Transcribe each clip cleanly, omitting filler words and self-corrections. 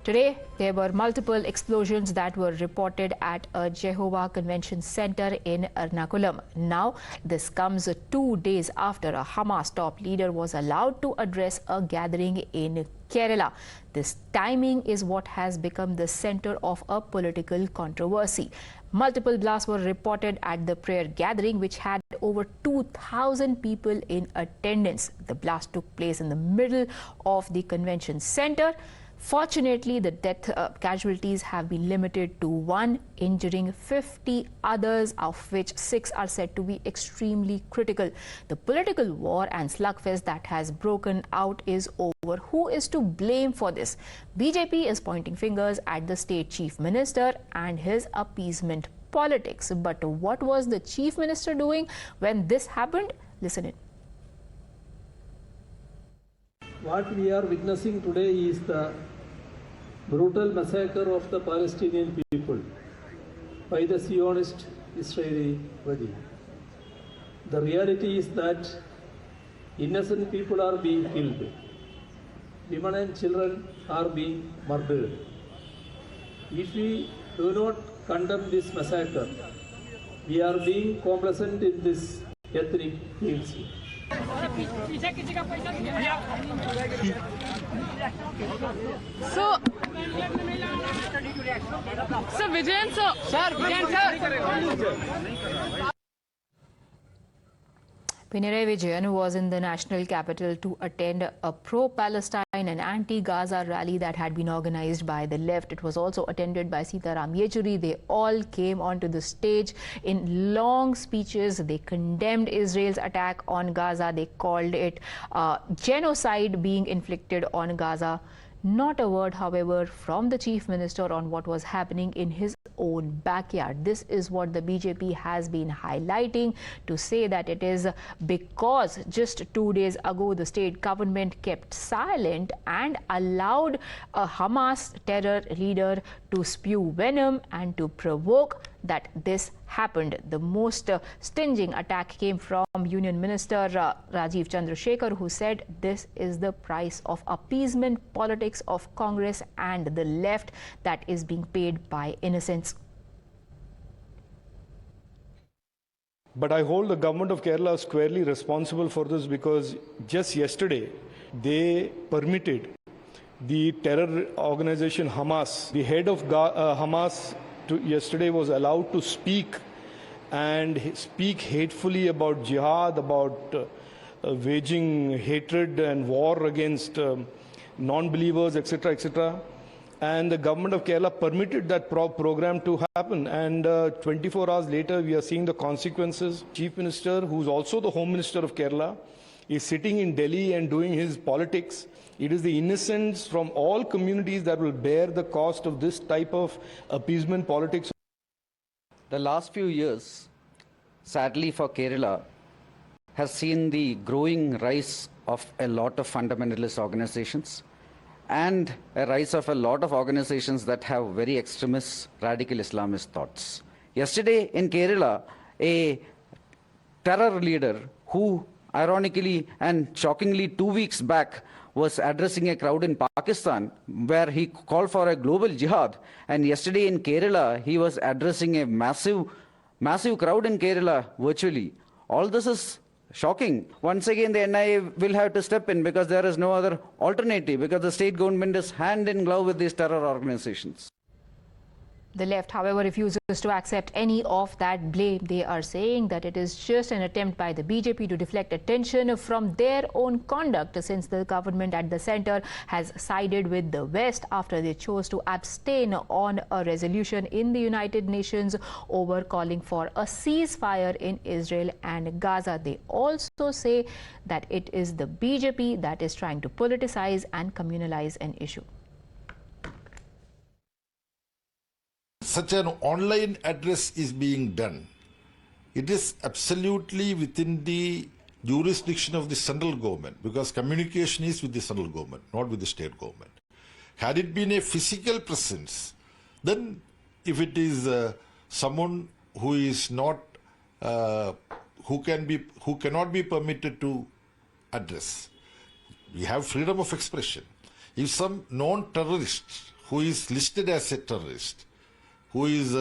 Today, there were multiple explosions that were reported at a Jehovah Convention Center in Ernakulam. Now, this comes 2 days after a Hamas top leader was allowed to address a gathering in Kerala. This timing is what has become the center of a political controversy. Multiple blasts were reported at the prayer gathering, which had over 2,000 people in attendance. The blast took place in the middle of the convention center. Fortunately, the death casualties have been limited to 1, injuring 50 others, of which 6 are said to be extremely critical. The political war and slugfest that has broken out is over. Who is to blame for this? BJP is pointing fingers at the state chief minister and his appeasement politics. But what was the chief minister doing when this happened? Listen in. What we are witnessing today is the brutal massacre of the Palestinian people by the Zionist Israeli regime. The reality is that innocent people are being killed. Women and children are being murdered. If we do not condemn this massacre, we are being complacent in this ethnic cleansing. So Vijayan sir. Pinarayi Vijayan was in the national capital to attend a pro-Palestine and anti-Gaza rally that had been organized by the left. It was also attended by Sitaram Yechuri. They all came onto the stage in long speeches. They condemned Israel's attack on Gaza. They called it genocide being inflicted on Gaza. Not a word, however, from the chief minister on what was happening in his own backyard. This is what the BJP has been highlighting to say that it is because just 2 days ago the state government kept silent and allowed a Hamas terror leader to spew venom and to provoke that this happened. The most stinging attack came from Union Minister Rajeev Chandrasekhar, who said this is the price of appeasement politics of Congress and the left that is being paid by innocents. But I hold the government of Kerala squarely responsible for this, because just yesterday they permitted the terror organization Hamas, the head of Hamas yesterday was allowed to speak and speak hatefully about jihad, about waging hatred and war against non-believers, etc., etc. And the government of Kerala permitted that program to happen. And 24 hours later, we are seeing the consequences. Chief Minister, who's also the Home Minister of Kerala, is sitting in Delhi and doing his politics. It is the innocents from all communities that will bear the cost of this type of appeasement politics. The last few years, sadly for Kerala, has seen the growing rise of a lot of fundamentalist organizations and a rise of a lot of organizations that have very extremist, radical Islamist thoughts. Yesterday in Kerala, a terror leader who ironically and shockingly 2 weeks back was addressing a crowd in Pakistan where he called for a global jihad, and yesterday in Kerala he was addressing a massive crowd in Kerala virtually. All this is shocking. Once again the NIA will have to step in because there is no other alternative, because the state government is hand in glove with these terror organizations. The left, however, refuses to accept any of that blame. They are saying that it is just an attempt by the BJP to deflect attention from their own conduct, since the government at the center has sided with the West after they chose to abstain on a resolution in the United Nations over calling for a ceasefire in Israel and Gaza. They also say that it is the BJP that is trying to politicize and communalize an issue. Such an online address is being done. It is absolutely within the jurisdiction of the central government, because communication is with the central government, not with the state government. Had it been a physical presence, then if it is someone who is not, who cannot be permitted to address, we have freedom of expression. If some non-terrorists who is listed as a terrorist, who is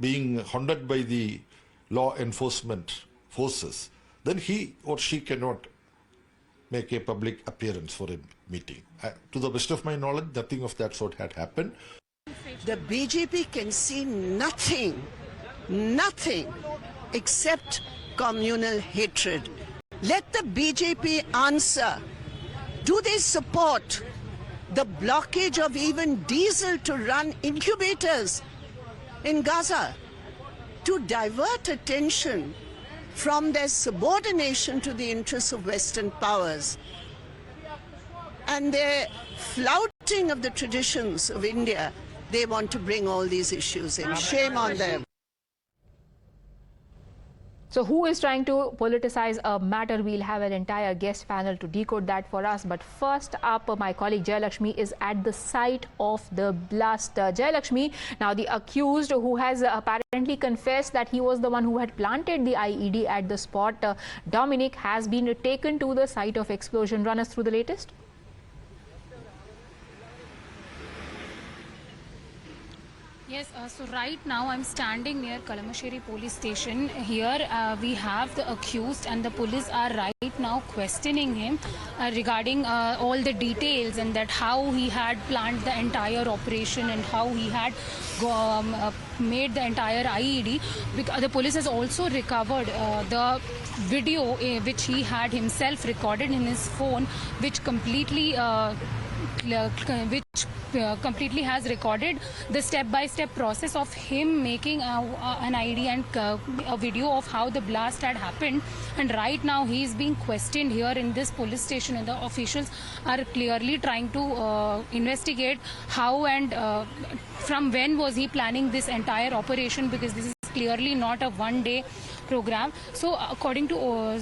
being hunted by the law enforcement forces, then he or she cannot make a public appearance for a meeting. To the best of my knowledge, nothing of that sort had happened. The BJP can see nothing except communal hatred. Let the BJP answer. Do they support the blockage of even diesel to run incubators in Gaza to divert attention from their subordination to the interests of Western powers and their flouting of the traditions of India? They want to bring all these issues in. Shame on them. So who is trying to politicize a matter? We'll have an entire guest panel to decode that for us. But first up, my colleague Jayalakshmi is at the site of the blast. Jayalakshmi, now the accused who has apparently confessed that he was the one who had planted the IED at the spot, Dominic, has been taken to the site of explosion. Run us through the latest. Yes, so right now I'm standing near Kalamasheri police station. Here we have the accused and the police are right now questioning him regarding all the details and that how he had planned the entire operation and how he had made the entire IED. The police has also recovered the video which he had himself recorded in his phone, which completely completely has recorded the step-by-step process of him making an ID and a video of how the blast had happened. And right now he is being questioned here in this police station, and the officials are clearly trying to investigate how and from when was he planning this entire operation, because this is clearly not a one-day program. So according to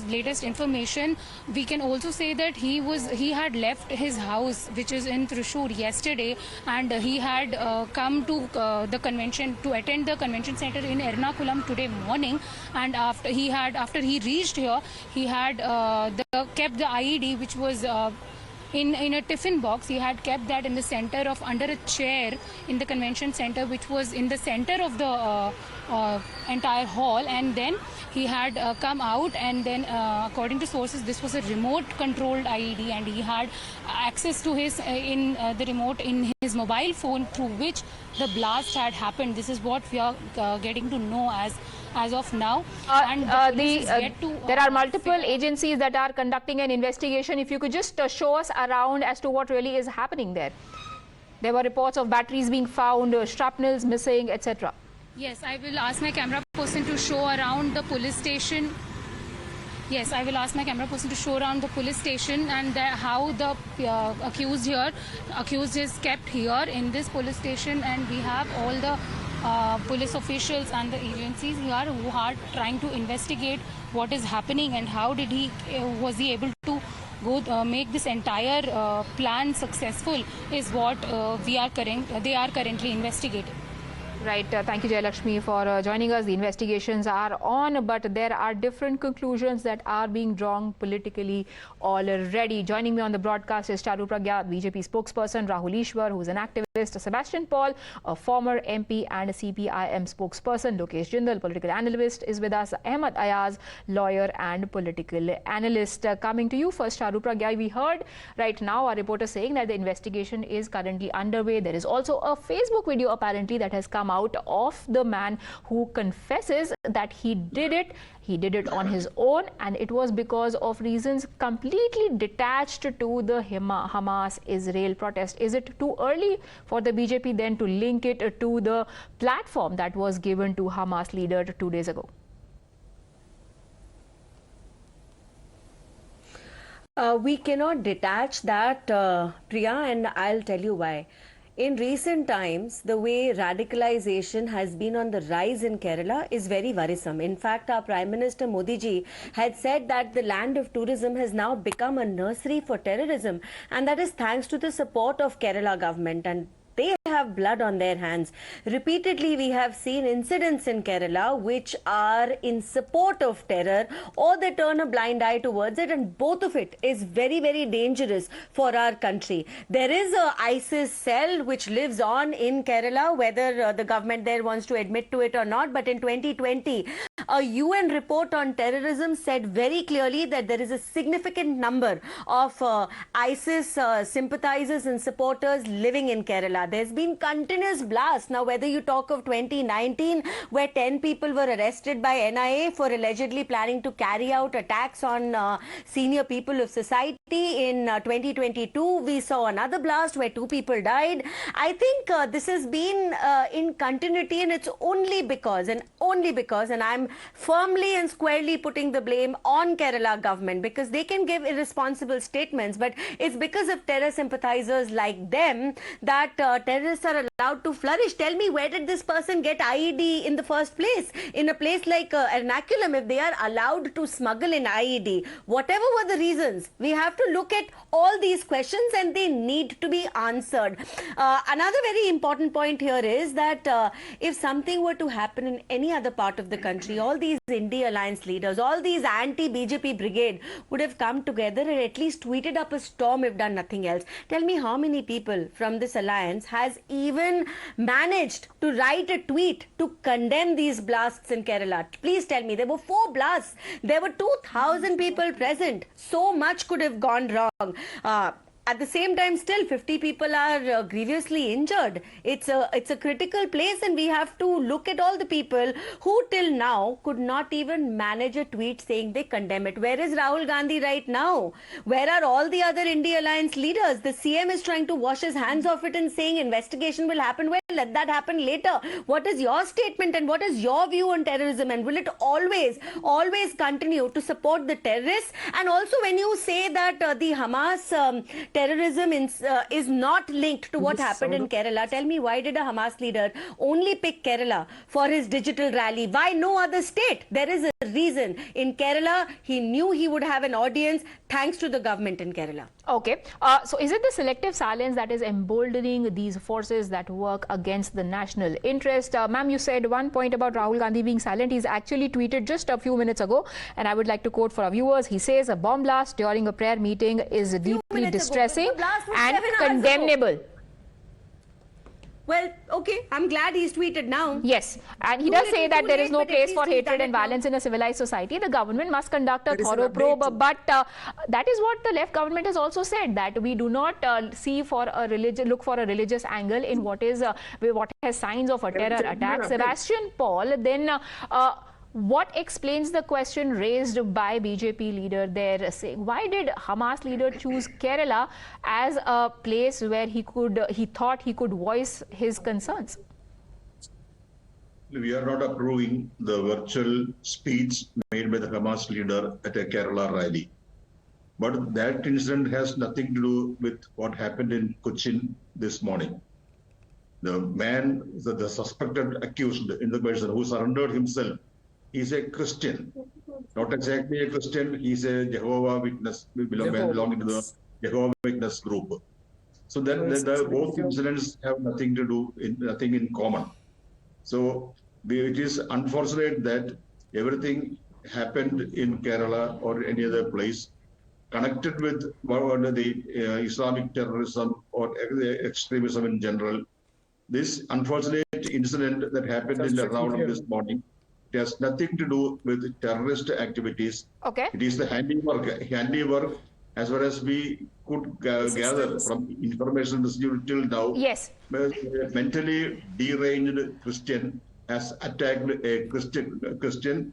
latest information, we can also say that he had left his house, which is in Thrissur, yesterday, and he had come to the convention to attend the convention center in Ernakulam today morning. And after he reached here, he had kept the IED, which was in a tiffin box. He had kept that in the center of under a chair in the convention center, which was in the center of the entire hall. And then he had come out, and then according to sources, this was a remote controlled IED, and he had access to his the remote in his mobile phone, through which the blast had happened. This is what we are getting to know as of now. There are multiple agencies that are conducting an investigation. If you could just show us around as to what really is happening there. There were reports of batteries being found, shrapnels missing, etc. Yes, I will ask my camera person to show around the police station. Yes, I will ask my camera person to show around the police station and how the accused is kept here in this police station. And we have all the police officials and the agencies here who are trying to investigate what is happening and how was he able to go make this entire plan successful, is what they are currently investigating. Right. Thank you, Jayalakshmi, for joining us. The investigations are on, but there are different conclusions that are being drawn politically already. Joining me on the broadcast is Charu Pragya, BJP spokesperson, Rahul Ishwar, who is an activist, Sebastian Paul, a former MP and a CPIM spokesperson, Lokesh Jindal, political analyst, is with us, Ahmed Ayaz, lawyer and political analyst. Coming to you first, Charu Pragya, we heard right now a reporter saying that the investigation is currently underway. There is also a Facebook video apparently that has come out of the man who confesses that he did it on his own, and it was because of reasons completely detached to the Hamas-Israel protest. Is it too early for the BJP then to link it to the platform that was given to Hamas leader 2 days ago? We cannot detach that, Priya, and I'll tell you why. In recent times, the way radicalization has been on the rise in Kerala is very worrisome. In fact, our Prime Minister Modi ji had said that the land of tourism has now become a nursery for terrorism, and that is thanks to the support of Kerala government. And they have have blood on their hands. Repeatedly, we have seen incidents in Kerala which are in support of terror, or they turn a blind eye towards it, and both of it is very, very dangerous for our country. There is a ISIS cell which lives on in Kerala, whether the government there wants to admit to it or not, but in 2020, a UN report on terrorism said very clearly that there is a significant number of ISIS sympathizers and supporters living in Kerala. There's been continuous blasts. Now, whether you talk of 2019, where 10 people were arrested by NIA for allegedly planning to carry out attacks on senior people of society. In 2022, we saw another blast where 2 people died. I think this has been in continuity, and it's only because, and I'm firmly and squarely putting the blame on Kerala government, because they can give irresponsible statements, but it's because of terror sympathizers like them that terrorists are allowed to flourish. Tell me, where did this person get IED in the first place? In a place like Ernakulam, if they are allowed to smuggle in IED, whatever were the reasons, we have to look at all these questions and they need to be answered. Another very important point here is that if something were to happen in any other part of the country, all these India Alliance leaders, all these anti-BJP brigade would have come together and at least tweeted up a storm if done nothing else. Tell me how many people from this alliance has even managed to write a tweet to condemn these blasts in Kerala? Please tell me. There were 4 blasts. There were 2,000 people present. So much could have gone wrong. At the same time, still 50 people are grievously injured. It's a critical place, and we have to look at all the people who till now could not even manage a tweet saying they condemn it. Where is Rahul Gandhi right now? Where are all the other India Alliance leaders? The CM is trying to wash his hands off it and saying investigation will happen. Well, let that happen later. What is your statement and what is your view on terrorism? And will it always continue to support the terrorists? And also, when you say that the Hamas terrorism is not linked to what happened in Kerala, tell me, why did a Hamas leader only pick Kerala for his digital rally? Why no other state? There is a reason. In Kerala, he knew he would have an audience thanks to the government in Kerala. Okay. So is it the selective silence that is emboldening these forces that work against the national interest? Ma'am, you said one point about Rahul Gandhi being silent. He's actually tweeted just a few minutes ago, and I would like to quote for our viewers. He says, a bomb blast during a prayer meeting is deeply distressing and condemnable. Well, okay, I'm glad he's tweeted now. Yes, and he does say that there is no place for hatred and violence in a civilized society. The government must conduct a thorough probe, but that is what the left government has also said, that we do not look for a religious angle in what has signs of a terror attack. Sebastian Paul, then what explains the question raised by BJP leader there, saying why did Hamas leader choose Kerala as a place where he thought he could voice his concerns? We are not approving the virtual speech made by the Hamas leader at a Kerala rally. But that incident has nothing to do with what happened in Kochi this morning. The man, the suspected accused in the person who surrendered himself, he's a Christian, not exactly a Christian. He's a Jehovah Witness, belonging to the Jehovah Witness group. So that both incidents have nothing in common. So it is unfortunate that everything happened in Kerala or any other place connected with the Islamic terrorism or extremism in general. This unfortunate incident that happened in the round this morning, it has nothing to do with terrorist activities. Okay. It is the handiwork as far as we could gather from information received till now. Yes. Mentally deranged Christian has attacked a Christian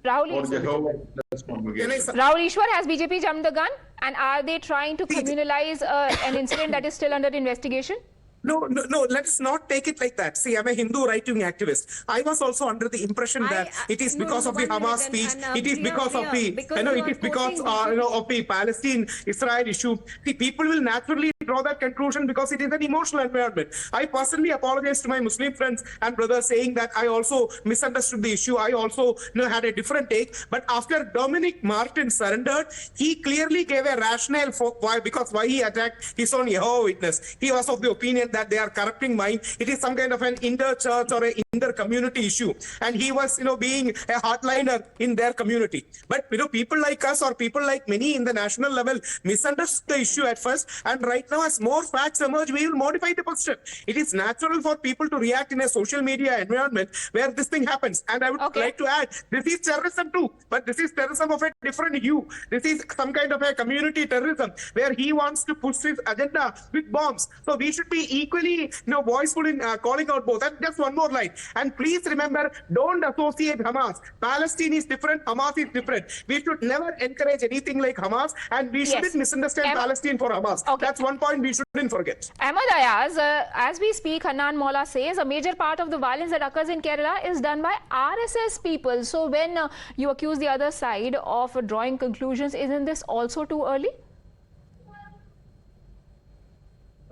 Rahul, or Jehovah's congregation. Rahul Ishwar, has BJP jumped the gun? And are they trying to communalize an incident that is still under investigation? No, let's not take it like that. See, I'm a Hindu right-wing activist. I was also under the impression that it is because of the Hamas speech, it is because of the, it is because of the Palestine-Israel issue. The people will naturally draw draw that conclusion because it is an emotional environment. I personally apologize to my Muslim friends and brothers, saying that I also misunderstood the issue. I also had a different take. But after Dominic Martin surrendered, he clearly gave a rationale for why he attacked his own Jehovah Witness. He was of the opinion that they are corrupting mind. It is some kind of an inter-church or an inter-community issue. And he was, being a hardliner in their community. But, people like us or people like many in the national level misunderstood the issue at first. And right now, as more facts emerge, we will modify the position. It is natural for people to react in a social media environment where this thing happens. And I would like to add, this is terrorism too, but this is terrorism of a different hue. This is some kind of a community terrorism where he wants to push his agenda with bombs. So we should be equally, voiceful in calling out both. And just one more line. And please remember, don't associate Hamas. Palestine is different, Hamas is different. We should never encourage anything like Hamas, and we shouldn't misunderstand Palestine for Hamas. That's one point we shouldn't forget. Ahmad Ayaz, as we speak, Hanan Molla says a major part of the violence that occurs in Kerala is done by RSS people. So when you accuse the other side of drawing conclusions, isn't this also too early?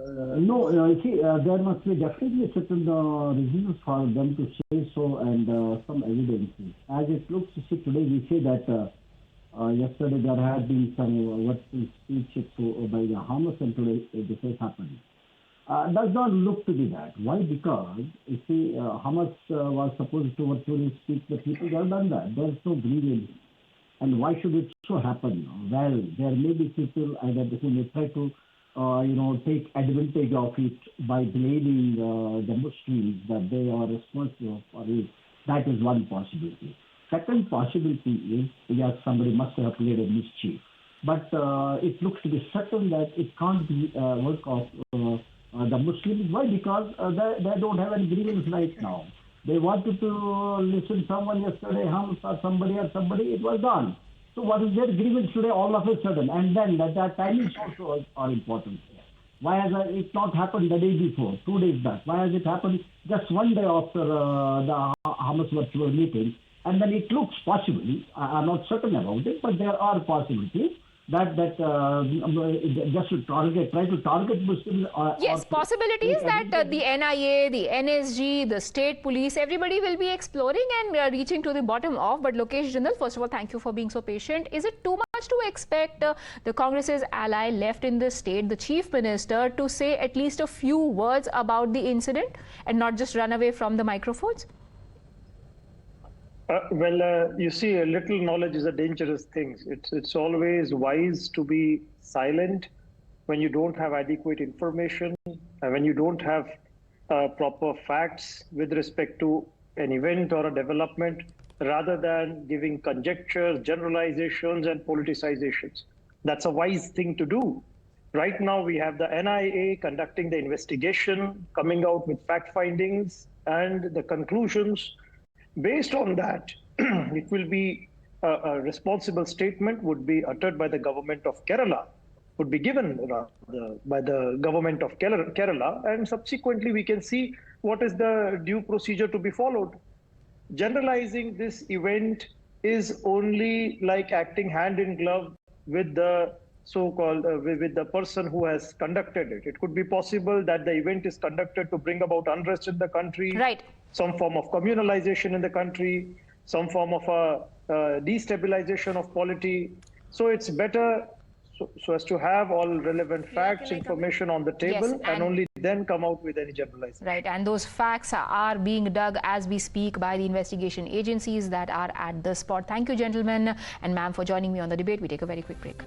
No, there must be definitely certain reasons for them to say so, and some evidence. As it looks, today we say that yesterday there had been some speech by the Hamas, and today this has happened. Does not look to be that. Why? Because Hamas was supposed to virtually speak the people. They have done that. There is no grievance. And why should it so happen? Well, there may be people who may try to take advantage of it by blaming the Muslims that they are responsible for it. That is one possibility. Second possibility is, yes, somebody must have played a mischief. But it looks to be certain that it can't be work of the Muslims. Why? Because they don't have any grievance right now. They wanted to listen someone yesterday, Hamas or somebody, it was done. So what is their grievance today all of a sudden? And then that timings also are important. Why has it not happened the day before, 2 days back? Why has it happened just one day after the Hamas virtual meeting? And then it looks possibly, I'm not certain about it, but there are possibilities that just to try to target Muslims. Yes, possibilities that the NIA, the NSG, the state police, everybody will be exploring and reaching to the bottom of. But Lokesh Jindal, first of all, thank you for being so patient. Is it too much to expect the Congress's ally left in the state, the Chief Minister, to say at least a few words about the incident and not just run away from the microphones? You see, a little knowledge is a dangerous thing. It's always wise to be silent when you don't have adequate information and when you don't have proper facts with respect to an event or a development, rather than giving conjectures, generalizations, and politicizations. That's a wise thing to do. Right now, we have the NIA conducting the investigation, coming out with fact findings and the conclusions. Based on that, it will be a responsible statement would be uttered by the government of Kerala, would be given by the government of Kerala, and subsequently we can see what is the due procedure to be followed. Generalizing this event is only like acting hand in glove with the so-called with the person who has conducted it. It could be possible that the event is conducted to bring about unrest in the country, some form of communalization in the country, some form of a destabilization of polity. So it's better so as to have all relevant facts, information on the table, and only then come out with any generalization. Right, and those facts are being dug as we speak by the investigation agencies that are at the spot. Thank you, gentlemen and ma'am, for joining me on the debate. We take a very quick break.